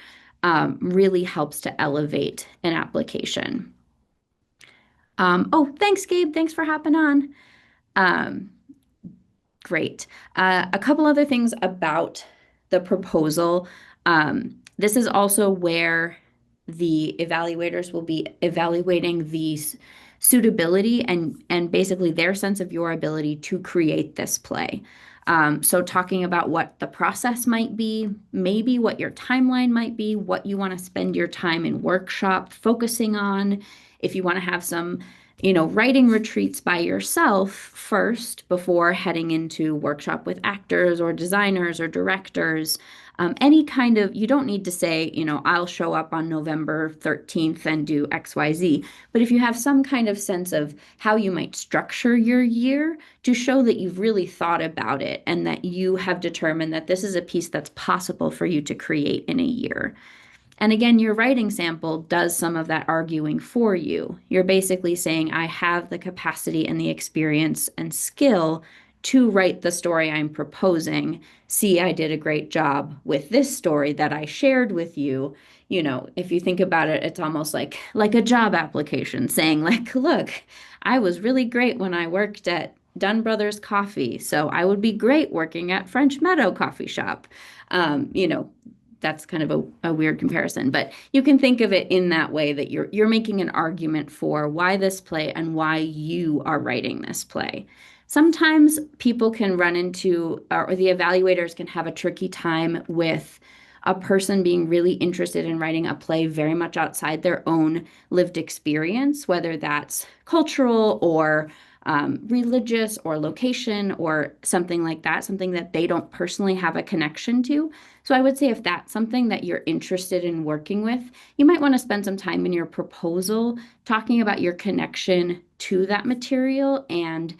really helps to elevate an application. Oh, thanks, Gabe. Thanks for hopping on. Um, Great. A couple other things about the proposal. This is also where the evaluators will be evaluating the suitability and basically their sense of your ability to create this play. So talking about what the process might be, maybe what your timeline might be, what you want to spend your time in workshop focusing on, if you want to have some writing retreats by yourself first before heading into workshop with actors or designers or directors. Any kind of, you don't need to say, I'll show up on November 13th and do XYZ. But if you have some kind of sense of how you might structure your year to show that you've really thought about it and that you have determined that this is a piece that's possible for you to create in a year. And again, your writing sample does some of that arguing for you. You're basically saying, I have the capacity and the experience and skill to write the story I'm proposing. See, I did a great job with this story that I shared with you. If you think about it, it's almost like a job application saying look, I was really great when I worked at Dunn Brothers Coffee, so I would be great working at French Meadow Coffee Shop. Um, you know, that's kind of a weird comparison, but you can think of it in that way that you're making an argument for why this play and why you are writing this play. Sometimes people can run into, or the evaluators can have a tricky time with a person being really interested in writing a play very much outside their own lived experience, whether that's cultural or religious or location or something like that, something that they don't personally have a connection to. So I would say if that's something that you're interested in working with, you might want to spend some time in your proposal talking about your connection to that material and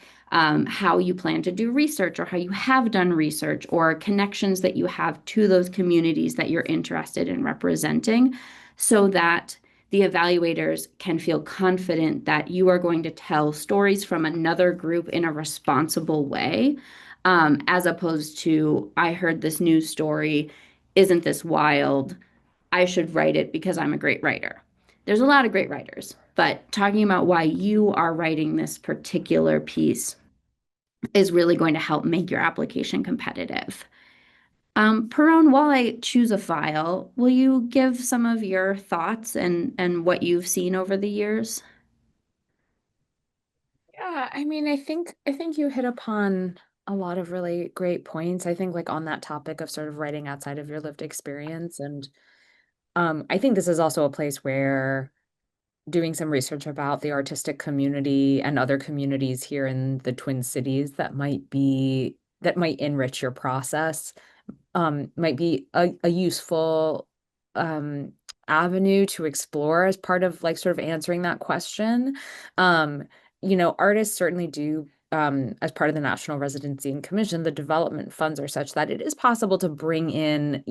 how you plan to do research or how you have done research or connections that you have to those communities that you're interested in representing so that the evaluators can feel confident that you are going to tell stories from another group in a responsible way, as opposed to, I heard this news story. Isn't this wild? I should write it because I'm a great writer. There's a lot of great writers. but talking about why you are writing this particular piece is really going to help make your application competitive. Pirronne, while I choose a file, will you give some of your thoughts and what you've seen over the years? Yeah, I mean, I think you hit upon a lot of really great points. I think like on that topic of sort of writing outside of your lived experience. And I think this is also a place where doing some research about the artistic community and other communities here in the Twin Cities that might enrich your process, might be a useful um avenue to explore as part of like sort of answering that question. Um, artists certainly do, as part of the National Residency and Commission, the development funds are such that it is possible to bring in,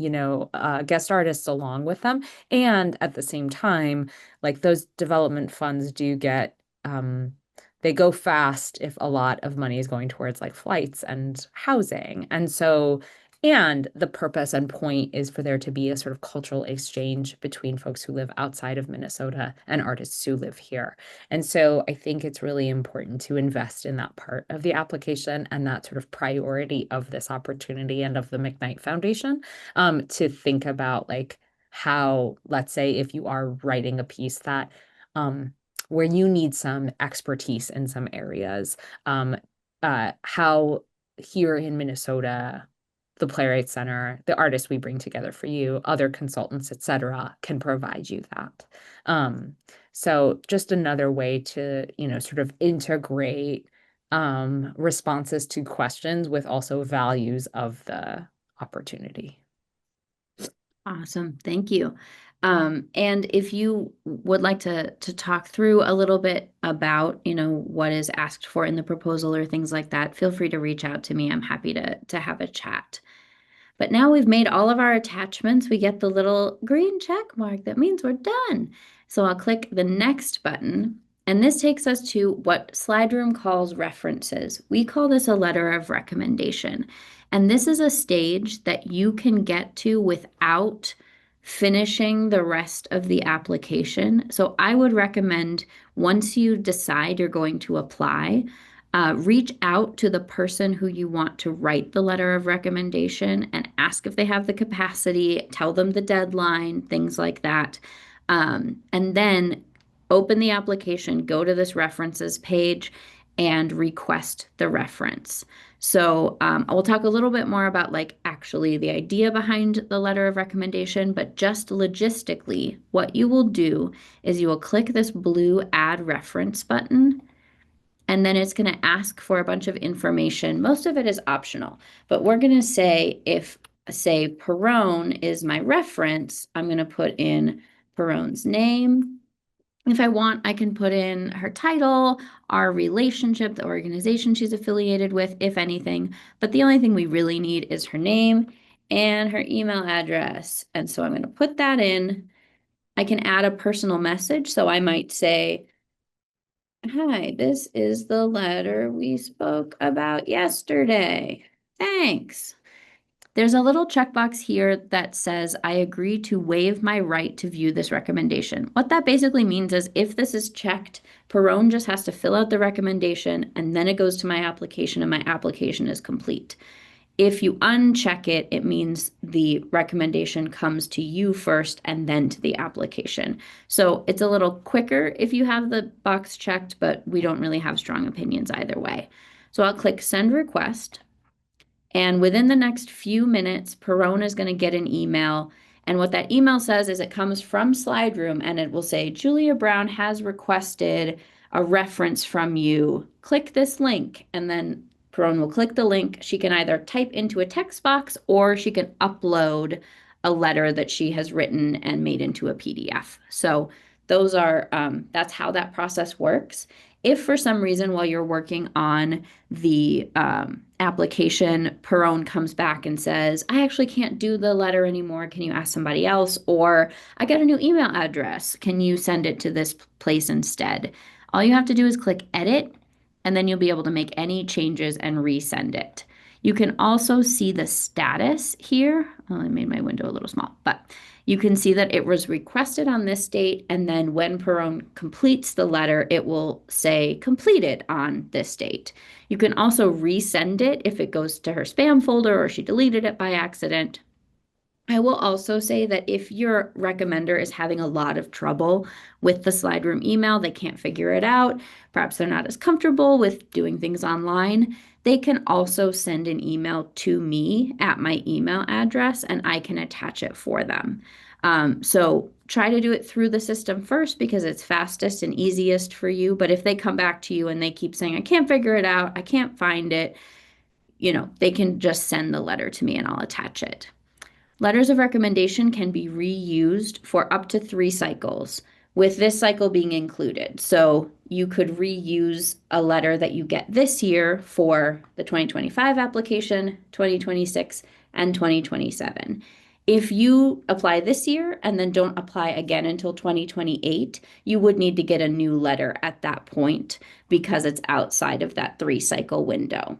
guest artists along with them. And at the same time, like those development funds do get, they go fast if a lot of money is going towards like flights and housing. And the purpose and point is for there to be a sort of cultural exchange between folks who live outside of Minnesota and artists who live here. And so I think it's really important to invest in that part of the application and that sort of priority of this opportunity and of the McKnight Foundation, to think about like how, let's say, if you are writing a piece that where you need some expertise in some areas, how here in Minnesota, the Playwrights Center, the artists we bring together for you, other consultants, et cetera, can provide you that. So just another way to, sort of integrate responses to questions with also values of the opportunity. Awesome. Thank you. And if you would like to talk through a little bit about, what is asked for in the proposal or things like that, feel free to reach out to me. I'm happy to have a chat. But now we've made all of our attachments. We get the little green check mark. That means we're done. So I'll click the next button. And this takes us to what Slide Room calls references. We call this a letter of recommendation. And this is a stage that you can get to without finishing the rest of the application. So I would recommend once you decide you're going to apply, reach out to the person who you want to write the letter of recommendation and ask if they have the capacity, tell them the deadline, things like that. And then open the application, go to this references page, and request the reference. So I will talk a little bit more about like actually the idea behind the letter of recommendation, but just logistically, what you will do is you will click this blue add reference button, and then it's going to ask for a bunch of information. Most of it is optional, but we're going to say if, say, Pirronne is my reference, I'm going to put in Pirronne's name. If I want, I can put in her title, our relationship, the organization she's affiliated with, if anything. But the only thing we really need is her name and her email address. And so I'm going to put that in. I can add a personal message. So I might say, hi, this is the letter we spoke about yesterday. Thanks. There's a little checkbox here that says, I agree to waive my right to view this recommendation. What that basically means is if this is checked, Pirronne just has to fill out the recommendation and then it goes to my application and my application is complete. If you uncheck it, it means the recommendation comes to you first and then to the application. So it's a little quicker if you have the box checked, but we don't really have strong opinions either way. So I'll click send request. And within the next few minutes, Pirronne is going to get an email. And what that email says is it comes from Slide Room and it will say, Julia Brown has requested a reference from you. Click this link. And then Pirronne will click the link. She can either type into a text box or she can upload a letter that she has written and made into a PDF. So that's how that process works. If for some reason while you're working on the application, Pirronne comes back and says, I actually can't do the letter anymore. Can you ask somebody else? Or I got a new email address. Can you send it to this place instead? All you have to do is click edit, and then you'll be able to make any changes and resend it. You can also see the status here Well, I made my window a little small, but you can see that it was requested on this date, and then when Pirronne completes the letter, it will say completed on this date. You can also resend it if it goes to her spam folder or she deleted it by accident. I will also say that if your recommender is having a lot of trouble with the slide room email, they can't figure it out, perhaps they're not as comfortable with doing things online, they can also send an email to me at my email address and I can attach it for them. So try to do it through the system first because it's fastest and easiest for you. But if they come back to you and they keep saying, I can't figure it out, I can't find it, they can just send the letter to me and I'll attach it. Letters of recommendation can be reused for up to 3 cycles, with this cycle being included. So you could reuse a letter that you get this year for the 2025 application, 2026, and 2027. If you apply this year and then don't apply again until 2028, you would need to get a new letter at that point because it's outside of that 3 cycle window.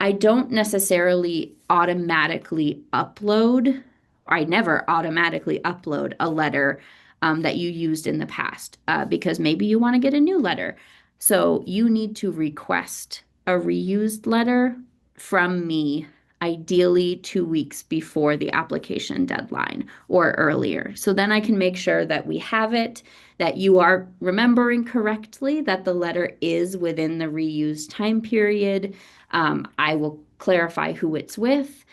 I don't necessarily automatically upload, or I never automatically upload a letter that you used in the past because maybe you want to get a new letter. So you need to request a reused letter from me, ideally 2 weeks before the application deadline or earlier. So then I can make sure that we have it, that you are remembering correctly, that the letter is within the reused time period. I will clarify who it's with.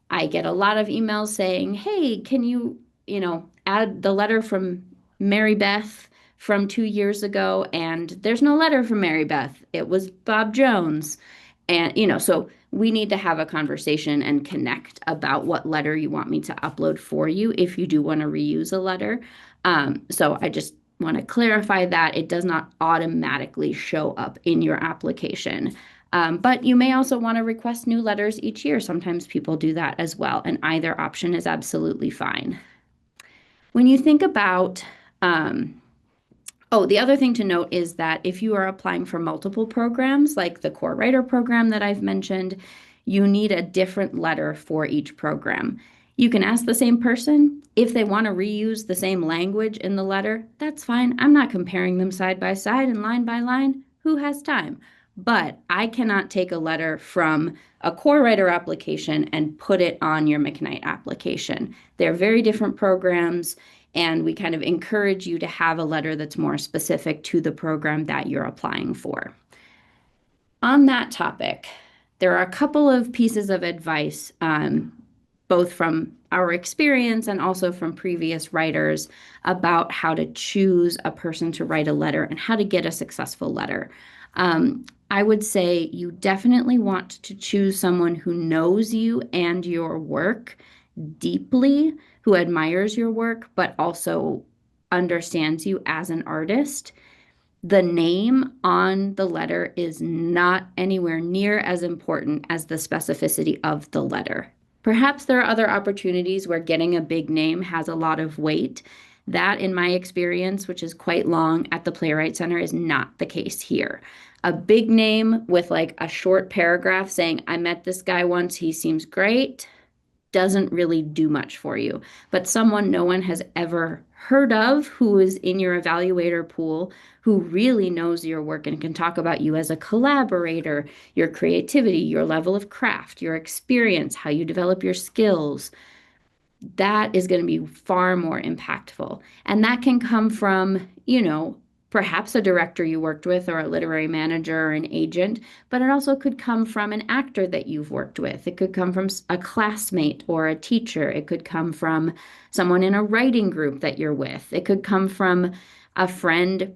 I get a lot of emails saying, hey, can you add the letter from Mary Beth from 2 years ago? And there's no letter from Mary Beth. It was Bob Jones. And so we need to have a conversation and connect about what letter you want me to upload for you if you do want to reuse a letter. So I just want to clarify that it does not automatically show up in your application. But you may also want to request new letters each year. Sometimes people do that as well, and either option is absolutely fine. When you think about, the other thing to note is that if you are applying for multiple programs, like the Core Writer program that I've mentioned, you need a different letter for each program. You can ask the same person if they want to reuse the same language in the letter. That's fine. I'm not comparing them side by side and line by line. Who has time? But I cannot take a letter from a Core Writer application and put it on your McKnight application. They're very different programs, and we kind of encourage you to have a letter that's more specific to the program that you're applying for. On that topic, there are a couple of pieces of advice, both from our experience and also from previous writers, about how to choose a person to write a letter and how to get a successful letter. I would say you definitely want to choose someone who knows you and your work deeply, who admires your work, but also understands you as an artist. The name on the letter is not anywhere near as important as the specificity of the letter. Perhaps there are other opportunities where getting a big name has a lot of weight. That, in my experience, which is quite long at the Playwrights Center, is not the case here. A big name with like a short paragraph saying, I met this guy once, he seems great, doesn't really do much for you. But someone no one has ever heard of who is in your evaluator pool, who really knows your work and can talk about you as a collaborator, your creativity, your level of craft, your experience, how you develop your skills, that is going to be far more impactful. And that can come from, perhaps a director you worked with or a literary manager or an agent, but it also could come from an actor that you've worked with. It could come from a classmate or a teacher. It could come from someone in a writing group that you're with. It could come from a friend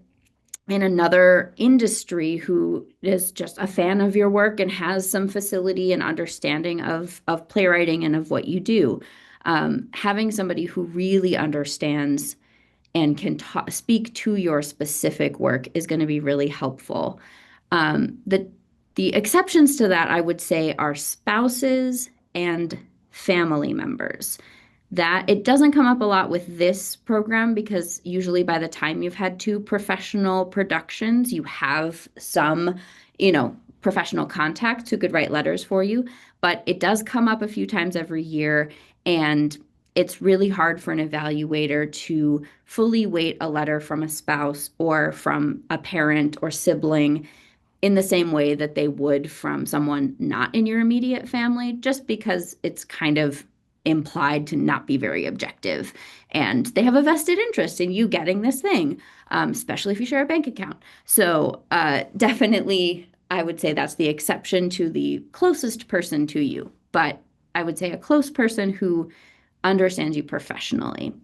in another industry who is just a fan of your work and has some facility and understanding of playwriting and of what you do. Having somebody who really understands and can speak to your specific work is going to be really helpful. The exceptions to that, I would say, are spouses and family members. That it doesn't come up a lot with this program because usually by the time you've had 2 professional productions, you have some, professional contacts who could write letters for you. but it does come up a few times every year, and it's really hard for an evaluator to fully weight a letter from a spouse or from a parent or sibling in the same way that they would from someone not in your immediate family, just because it's kind of implied to not be very objective. And they have a vested interest in you getting this thing, especially if you share a bank account. So, definitely, I would say that's the exception to the closest person to you. But I would say a close person who understands you professionally.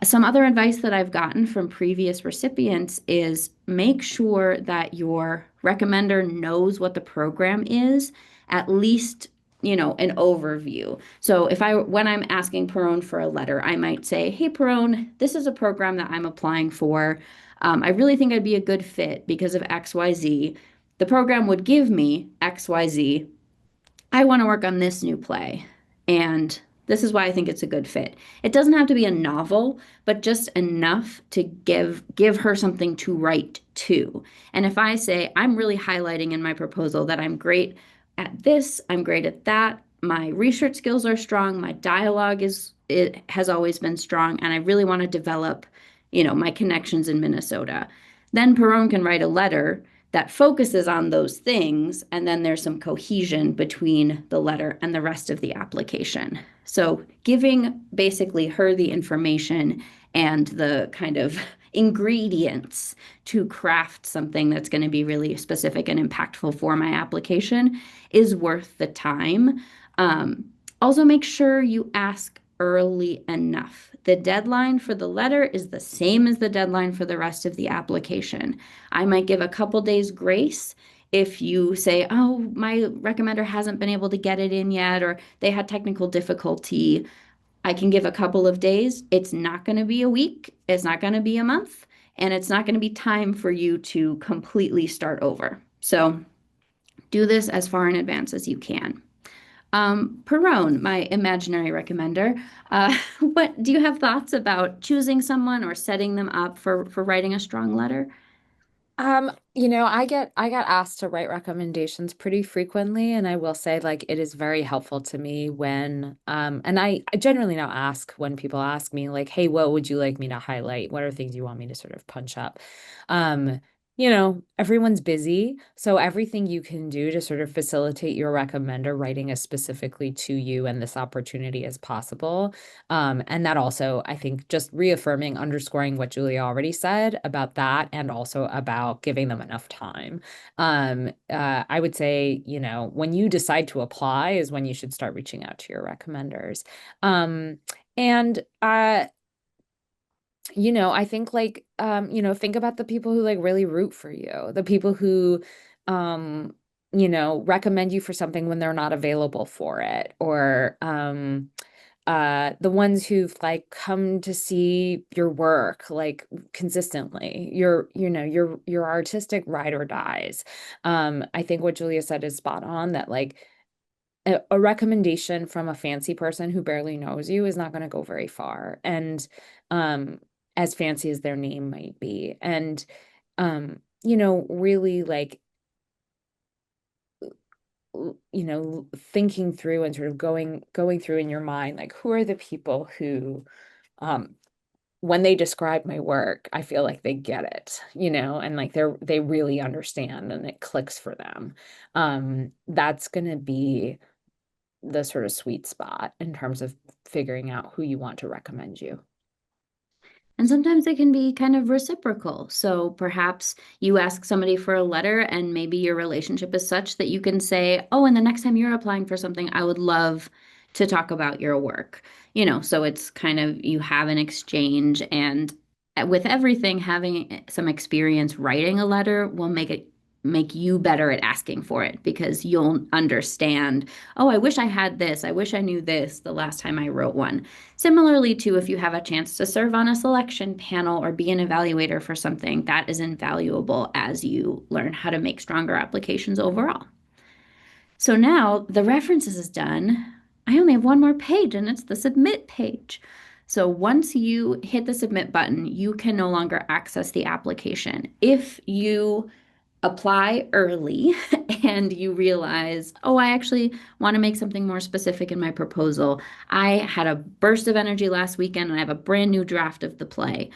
Some other advice that I've gotten from previous recipients is make sure that your recommender knows what the program is, at least, an overview. So when I'm asking Pirronne for a letter, I might say, hey, Pirronne, this is a program that I'm applying for. I really think I'd be a good fit because of XYZ. The program would give me XYZ. I want to work on this new play. And this is why I think it's a good fit. It doesn't have to be a novel, but just enough to give her something to write to. And if I say I'm really highlighting in my proposal that I'm great at this, I'm great at that, my research skills are strong, my dialogue it has always been strong, and I really want to develop, my connections in Minnesota. Then Pirronne can write a letter that focuses on those things, and then there's some cohesion between the letter and the rest of the application. So giving basically her the information and the kind of ingredients to craft something that's going to be really specific and impactful for my application is worth the time. Um, Also, make sure you ask early enough. The deadline for the letter is the same as the deadline for the rest of the application. I might give a couple days grace if you say, oh, my recommender hasn't been able to get it in yet, or they had technical difficulty. I can give a couple of days. It's not going to be a week. It's not going to be a month. And it's not going to be time for you to completely start over. So do this as far in advance as you can. Pirronne, my imaginary recommender, what do you have thoughts about choosing someone or setting them up for writing a strong letter? I get asked to write recommendations pretty frequently, and I will say like it is very helpful to me when and I generally now ask when people ask me like, hey, what would you like me to highlight? What are things you want me to sort of punch up? Um, everyone's busy, so everything you can do to sort of facilitate your recommender writing as specifically to you and this opportunity as possible. And that also, I think, just reaffirming, underscoring what Julia already said about that and also about giving them enough time. I would say, when you decide to apply is when you should start reaching out to your recommenders. And I think like think about the people who like really root for you, the people who recommend you for something when they're not available for it, or the ones who've like come to see your work like consistently, your artistic ride or dies. I think what Julia said is spot on, that like a recommendation from a fancy person who barely knows you is not going to go very far, and um as fancy as their name might be. And really like thinking through and sort of going through in your mind, like, who are the people who um when they describe my work, I feel like they get it, and like they really understand and it clicks for them. That's going to be the sort of sweet spot in terms of figuring out who you want to recommend you. And sometimes it can be kind of reciprocal. So perhaps you ask somebody for a letter, and maybe your relationship is such that you can say, oh, and the next time you're applying for something, I would love to talk about your work. So it's kind of you have an exchange, and with everything, having some experience writing a letter will make you better at asking for it because you'll understand, oh, I wish I had this. I wish I knew this the last time I wrote one. Similarly, too, if you have a chance to serve on a selection panel or be an evaluator for something, that is invaluable as you learn how to make stronger applications overall. So now the references is done. I only have one more page, and it's the submit page. So once you hit the submit button, you can no longer access the application. If you apply early and you realize, oh, I actually want to make something more specific in my proposal. I had a burst of energy last weekend and I have a brand new draft of the play.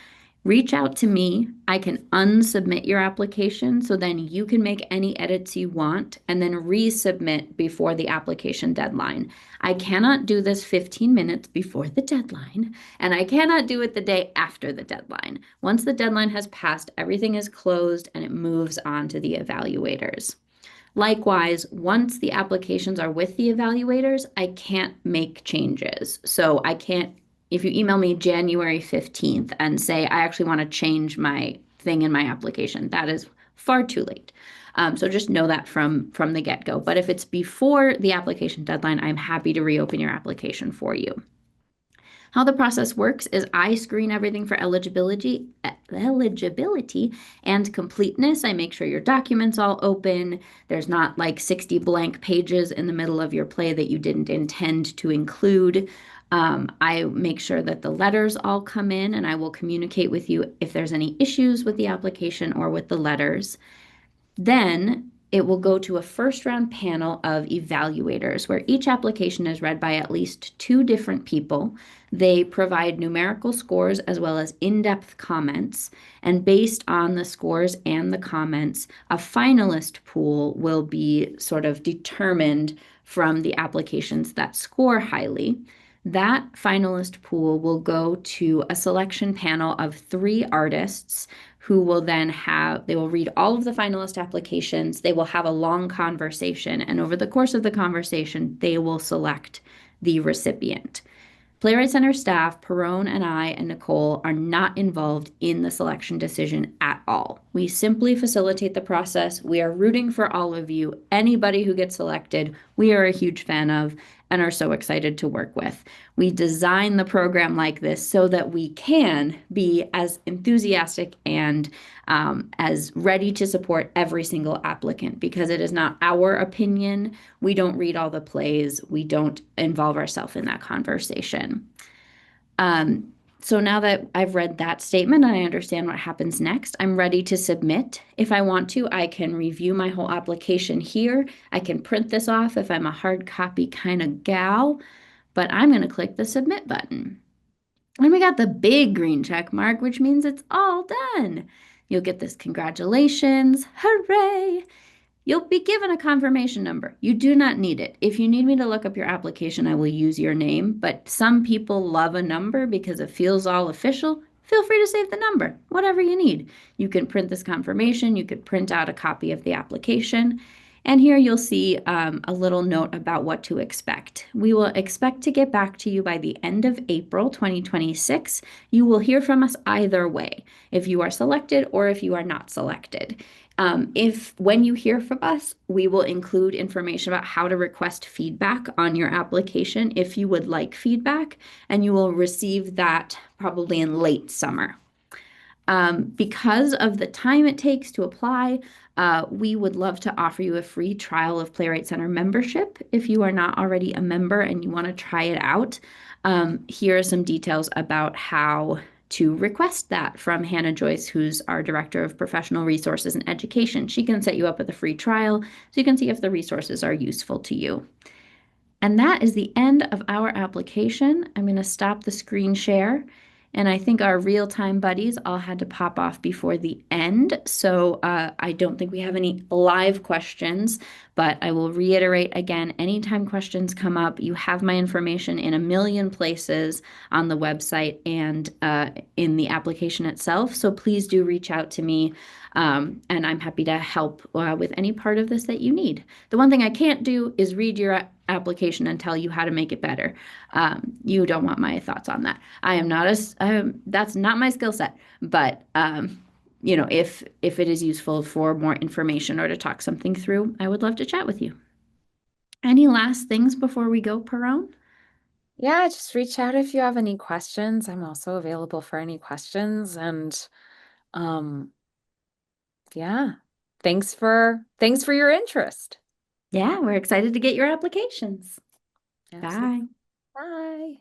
Reach out to me. I can unsubmit your application so then you can make any edits you want and then resubmit before the application deadline. I cannot do this 15 minutes before the deadline, and I cannot do it the day after the deadline. Once the deadline has passed, everything is closed and it moves on to the evaluators. Likewise, once the applications are with the evaluators, I can't make changes. So I can't, if you email me January 15th and say, I actually want to change my thing in my application, that is far too late. So just know that from the get-go. But if it's before the application deadline, I'm happy to reopen your application for you. How the process works is I screen everything for eligibility and completeness. I make sure your documents all open. There's not like 60 blank pages in the middle of your play that you didn't intend to include. I make sure that the letters all come in, and I will communicate with you if there's any issues with the application or with the letters. Then it will go to a first round panel of evaluators where each application is read by at least two different people. They provide numerical scores as well as in-depth comments. And based on the scores and the comments, a finalist pool will be sort of determined from the applications that score highly. That finalist pool will go to a selection panel of 3 artists who will then they will read all of the finalist applications. They will have a long conversation, and over the course of the conversation, they will select the recipient. Playwright Center staff, Pirronne and I and Nicole are not involved in the selection decision at all. We simply facilitate the process. We are rooting for all of you. Anybody who gets selected, we are a huge fan of and are so excited to work with. We design the program like this so that we can be as enthusiastic and as ready to support every single applicant because it is not our opinion. We don't read all the plays. We don't involve ourselves in that conversation. So now that I've read that statement and I understand what happens next, I'm ready to submit. If I want to, I can review my whole application here. I can print this off if I'm a hard copy kind of gal, but I'm going to click the submit button. And we got the big green check mark, which means it's all done. You'll get this congratulations, hooray. You'll be given a confirmation number. You do not need it. If you need me to look up your application, I will use your name, but some people love a number because it feels all official. Feel free to save the number, whatever you need. You can print this confirmation. You could print out a copy of the application. And here you'll see a little note about what to expect. We will expect to get back to you by the end of April 2026. You will hear from us either way, if you are selected or if you are not selected. When you hear from us, we will include information about how to request feedback on your application if you would like feedback, and you will receive that probably in late summer. Because of the time it takes to apply, we would love to offer you a free trial of Playwright Center membership if you are not already a member and you want to try it out. Here are some details about how to request that from Hannah Joyce, who's our Director of Professional Resources and Education. She can set you up with a free trial so you can see if the resources are useful to you. And that is the end of our application. I'm going to stop the screen share. And I think our real-time buddies all had to pop off before the end. So I don't think we have any live questions, but I will reiterate again, anytime questions come up, you have my information in a million places on the website and in the application itself. So please do reach out to me. And I'm happy to help with any part of this that you need. The one thing I can't do is read your application and tell you how to make it better. You don't want my thoughts on that. That's not my skill set, but if it is useful for more information or to talk something through, I would love to chat with you. Any last things before we go, Pirronne? Yeah, just reach out if you have any questions. I'm also available for any questions. And yeah, thanks for your interest. Yeah, we're excited to get your applications. Absolutely. Bye. Bye.